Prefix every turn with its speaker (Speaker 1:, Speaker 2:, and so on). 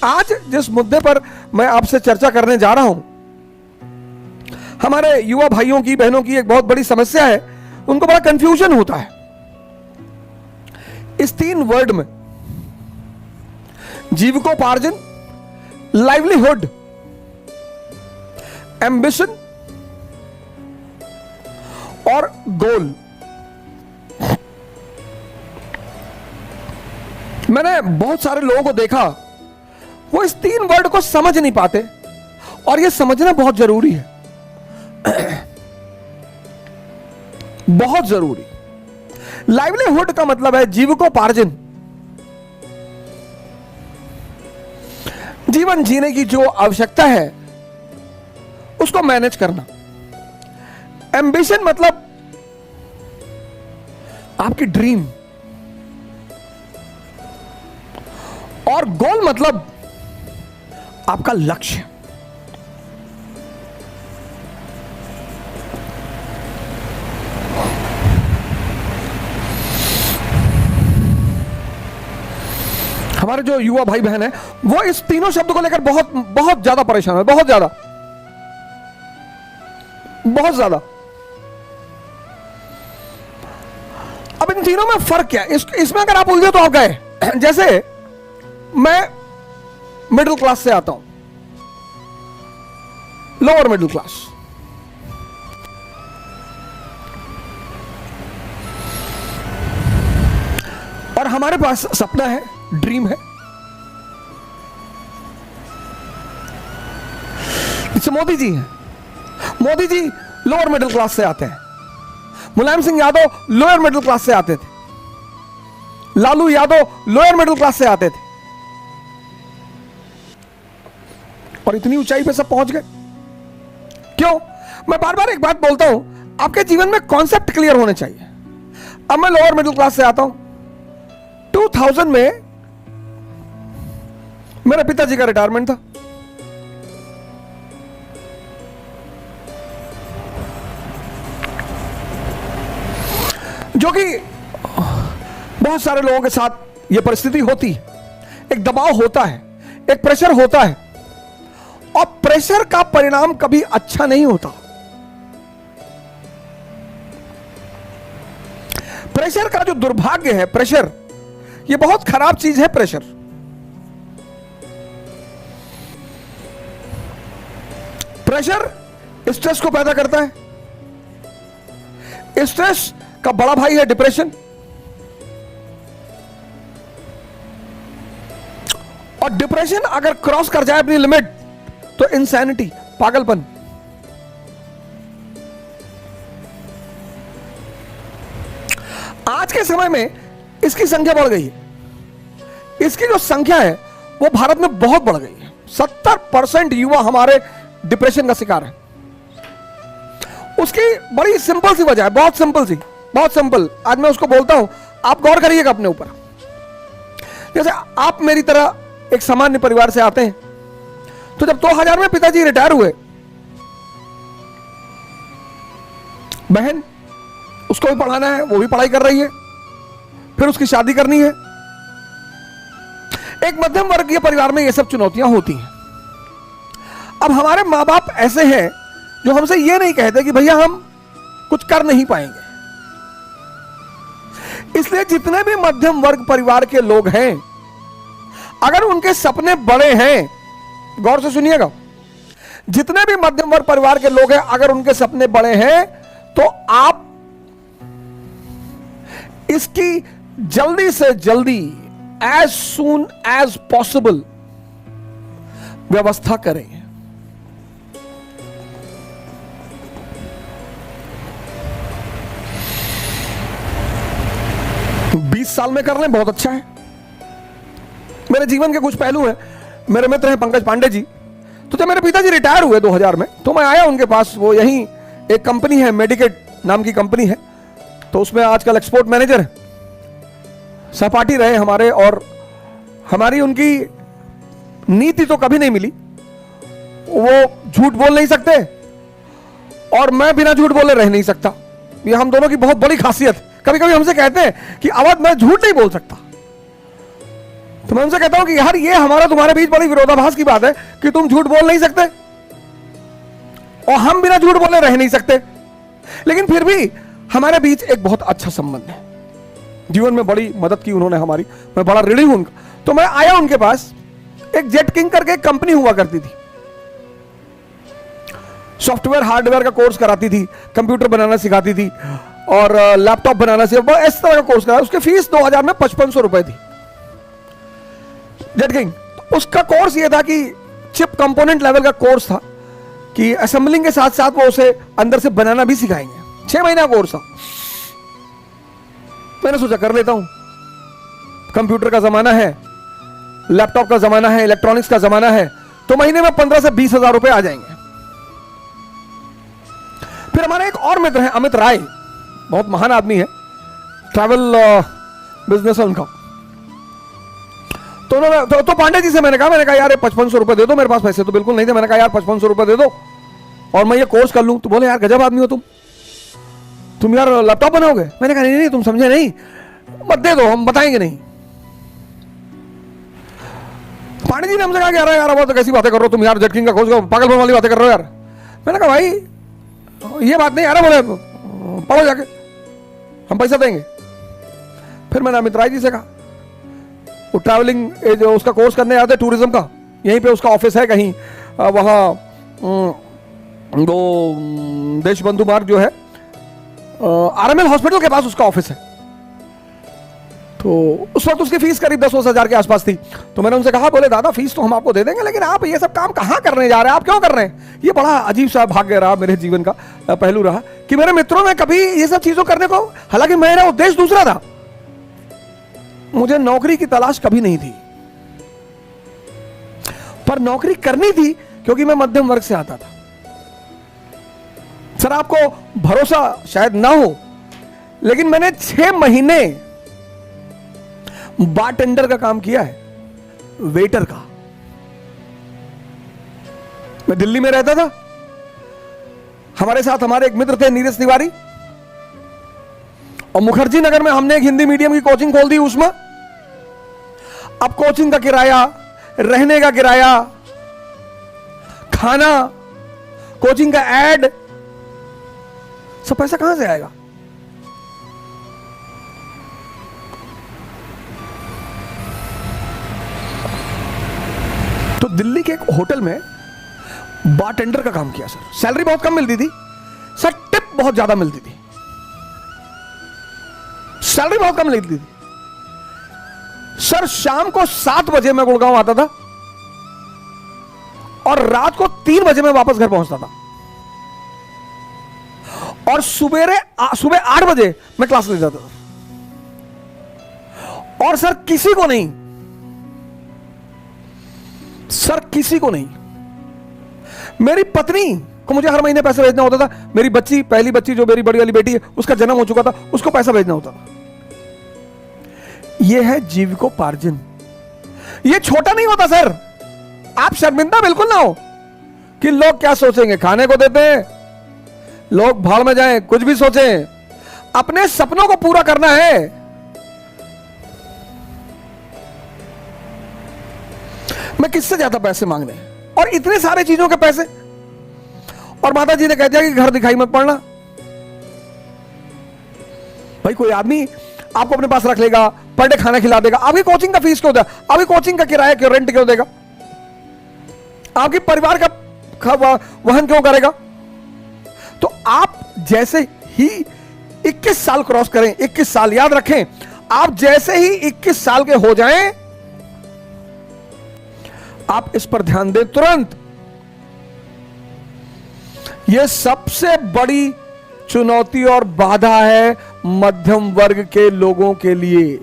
Speaker 1: आज जिस मुद्दे पर मैं आपसे चर्चा करने जा रहा हूं, हमारे युवा भाइयों की बहनों की एक बहुत बड़ी समस्या है, उनको बड़ा कंफ्यूजन होता है इस 3 वर्ड में, जीविकोपार्जन, लाइवलीहुड, एम्बिशन और गोल। मैंने बहुत सारे लोगों को देखा, वो इस 3 वर्ड को समझ नहीं पाते, और यह समझना बहुत जरूरी है, बहुत जरूरी। लाइवलीहुड का मतलब है जीविकोपार्जन, जीवन जीने की जो आवश्यकता है उसको मैनेज करना। एम्बिशन मतलब आपकी ड्रीम, और गोल मतलब आपका लक्ष्य। हमारे जो युवा भाई बहन है वो इस तीनों शब्द को लेकर बहुत बहुत ज्यादा परेशान है, बहुत ज्यादा, बहुत ज्यादा। अब इन तीनों में फर्क क्या है? इसमें अगर आप उलझे तो आप गए। जैसे मैं मिडिल क्लास से आता हूं, लोअर मिडिल क्लास, और हमारे पास सपना है, ड्रीम है। जैसे मोदी जी हैं, Modi ji lower middle class से आते हैं, Mulayam Singh Yadav lower middle class से आते थे, Lalu Yadav lower middle class से आते थे, और इतनी ऊंचाई पे सब पहुंच गए। क्यों? मैं बार बार एक बात बोलता हूं, आपके जीवन में कॉन्सेप्ट क्लियर होने चाहिए। अब मैं लोअर मिडिल क्लास से आता हूं, 2000 में मेरे पिताजी का रिटायरमेंट था, जो कि बहुत सारे लोगों के साथ यह परिस्थिति होती है। एक दबाव होता है, एक प्रेशर होता है, और प्रेशर का परिणाम कभी अच्छा नहीं होता। प्रेशर का जो दुर्भाग्य है, प्रेशर ये बहुत खराब चीज है। प्रेशर प्रेशर स्ट्रेस को पैदा करता है। स्ट्रेस का बड़ा भाई है डिप्रेशन, और डिप्रेशन अगर क्रॉस कर जाए अपनी लिमिट तो इंसैनिटी, पागलपन। आज के समय में इसकी संख्या बढ़ गई है। इसकी जो संख्या है वो भारत में बहुत बढ़ गई है। 70% युवा हमारे डिप्रेशन का शिकार है। उसकी बड़ी सिंपल सी वजह है, बहुत सिंपल सी, बहुत सिंपल। आज मैं उसको बोलता हूं, आप गौर करिएगा अपने ऊपर। जैसे आप मेरी तरह एक सामान्य परिवार से आते हैं, तो जब 2000 में पिताजी रिटायर हुए, बहन उसको भी पढ़ाना है, वो भी पढ़ाई कर रही है, फिर उसकी शादी करनी है। एक मध्यम वर्गीय परिवार में ये सब चुनौतियां होती हैं। अब हमारे मां बाप ऐसे हैं जो हमसे ये नहीं कहते कि भैया हम कुछ कर नहीं पाएंगे। इसलिए जितने भी मध्यम वर्ग परिवार के लोग हैं, अगर उनके सपने बड़े हैं, गौर से सुनिएगा, जितने भी मध्यम वर्ग परिवार के लोग हैं, अगर उनके सपने बड़े हैं तो आप इसकी जल्दी से जल्दी, एज सून एज पॉसिबल व्यवस्था करें। तो 20 साल में कर लें, बहुत अच्छा है। मेरे जीवन के कुछ पहलू हैं। मेरे मित्र हैं पंकज पांडे जी, तो जब मेरे पिताजी रिटायर हुए 2000 में, तो मैं आया उनके पास। वो यहीं एक कंपनी है, मेडिकेट नाम की कंपनी है, तो उसमें आजकल एक्सपोर्ट मैनेजर है। सहपाठी रहे हमारे, और हमारी उनकी नीति तो कभी नहीं मिली। वो झूठ बोल नहीं सकते, और मैं बिना झूठ बोले रह नहीं सकता। ये हम दोनों की बहुत बड़ी खासियत। कभी कभी हमसे कहते हैं कि अवध मैं झूठ नहीं बोल सकता, तो मैं उनसे कहता हूं कि यार ये हमारा तुम्हारे बीच बड़ी विरोधाभास की बात है कि तुम झूठ बोल नहीं सकते और हम बिना झूठ बोले रह नहीं सकते, लेकिन फिर भी हमारे बीच एक बहुत अच्छा संबंध है। जीवन में बड़ी मदद की उन्होंने हमारी, मैं बड़ा ऋणी हूं उनका। तो मैं आया उनके पास, एक जेट किंग करके एक कंपनी हुआ करती थी, सॉफ्टवेयर हार्डवेयर का कोर्स कराती थी, कंप्यूटर बनाना सिखाती थी और लैपटॉप बनाना सिखाती, इस तरह का कोर्स करा। उसकी फीस 2000 में 5500 रुपए थी। जेट किंग, उसका कोर्स ये था कि चिप कंपोनेंट लेवल का कोर्स था कि असेंबलिंग के साथ साथ वो उसे अंदर से बनाना भी सिखाएंगे। 6 महीना कोर्स था। मैंने सोचा कर लेता हूं, कंप्यूटर का जमाना है, लैपटॉप का जमाना है, इलेक्ट्रॉनिक्स का जमाना है, तो महीने में 15 से 20 हजार रुपए आ जाएंगे। फिर हमारे एक और मित्र हैं अमित राय, बहुत महान आदमी है, ट्रैवल बिजनेस है उनका। तो उन्होंने तो पांडे जी से मैंने कहा यार 5500 रुपए दे दो, मेरे पास पैसे तो बिल्कुल नहीं थे। मैंने कहा यार 5500 रुपए दे दो और मैं ये कोर्स कर लूं। तो बोले यार गजब आदमी हो तुम यार लैपटॉप बनाओगे। मैंने कहा नहीं तुम समझे नहीं, मत दे दो, हम बताएंगे नहीं। पांडे जी ने हमसे कहा कि यार बहुत कैसी बातें कर रहे हो तुम यार, जेट किंग का कोर्स पागलपन वाली बातें कर रहे हो यार। मैंने कहा भाई ये बात नहीं यार, बोले पढ़ो जाके, हम पैसा देंगे। फिर मैंने अमित राय जी से कहा, वो ट्रैवलिंग जो उसका कोर्स करने आते टूरिज्म का, यहीं पे उसका ऑफिस है कहीं वहाँ वो देश बंधु मार्ग जो है आरएमएल हॉस्पिटल के पास उसका ऑफिस है। तो उस वक्त उसकी फीस करीब 10-20 हजार के आसपास थी। तो मैंने उनसे कहा, बोले दादा फीस तो हम आपको दे देंगे, लेकिन आप ये सब काम कहाँ करने जा रहे हैं, आप क्यों कर रहे हैं। ये बड़ा अजीब सा भाग्य रहा मेरे जीवन का, पहलू रहा कि मेरे मित्रों में कभी ये सब चीजों करने को, हालांकि मेरा उद्देश्य दूसरा था, मुझे नौकरी की तलाश कभी नहीं थी, पर नौकरी करनी थी क्योंकि मैं मध्यम वर्ग से आता था। सर आपको भरोसा शायद ना हो, लेकिन मैंने 6 महीने बारटेंडर का काम किया है, वेटर का। मैं दिल्ली में रहता था, हमारे साथ हमारे एक मित्र थे नीरज तिवारी, और मुखर्जी नगर में हमने एक हिंदी मीडियम की कोचिंग खोल दी उसमें। अब कोचिंग का किराया, रहने का किराया, खाना, कोचिंग का एड, सब पैसा कहां से आएगा। तो दिल्ली के एक होटल में बारटेंडर का काम किया सर। सैलरी बहुत कम मिलती थी सर, टिप बहुत ज्यादा मिलती थी। सैलरी बहुत कम मिलती थी सर। शाम को 7 बजे मैं गुड़गांव आता था और रात को 3 बजे मैं वापस घर पहुंचता था, और सुबह 8 बजे मैं क्लास ले जाता था। और सर किसी को नहीं, सर किसी को नहीं, मेरी पत्नी को मुझे हर महीने पैसा भेजना होता था। मेरी बच्ची, पहली बच्ची जो मेरी बड़ी वाली बेटी है, उसका जन्म हो चुका था, उसको पैसा भेजना होता था। यह है जीविकोपार्जन। यह छोटा नहीं होता सर। आप शर्मिंदा बिल्कुल ना हो कि लोग क्या सोचेंगे, खाने को देते हैं, लोग भाड़ में जाएं, कुछ भी सोचें, अपने सपनों को पूरा करना है। मैं किससे ज्यादा पैसे मांगने, और इतने सारे चीजों के पैसे। और माता जी ने कह दिया कि घर दिखाई मत पड़ना। भाई कोई आदमी आपको अपने पास रख लेगा, पर डे खाना खिला देगा, आपकी कोचिंग का फीस क्यों देगा, आपकी कोचिंग का किराया क्यों, रेंट क्यों देगा, आपके परिवार का वहन क्यों करेगा। तो आप जैसे ही 21 साल क्रॉस करें, 21 साल याद रखें, आप जैसे ही 21 साल के हो जाएं, आप इस पर ध्यान दें तुरंत। यह सबसे बड़ी चुनौती और बाधा है मध्यम वर्ग के लोगों के लिए।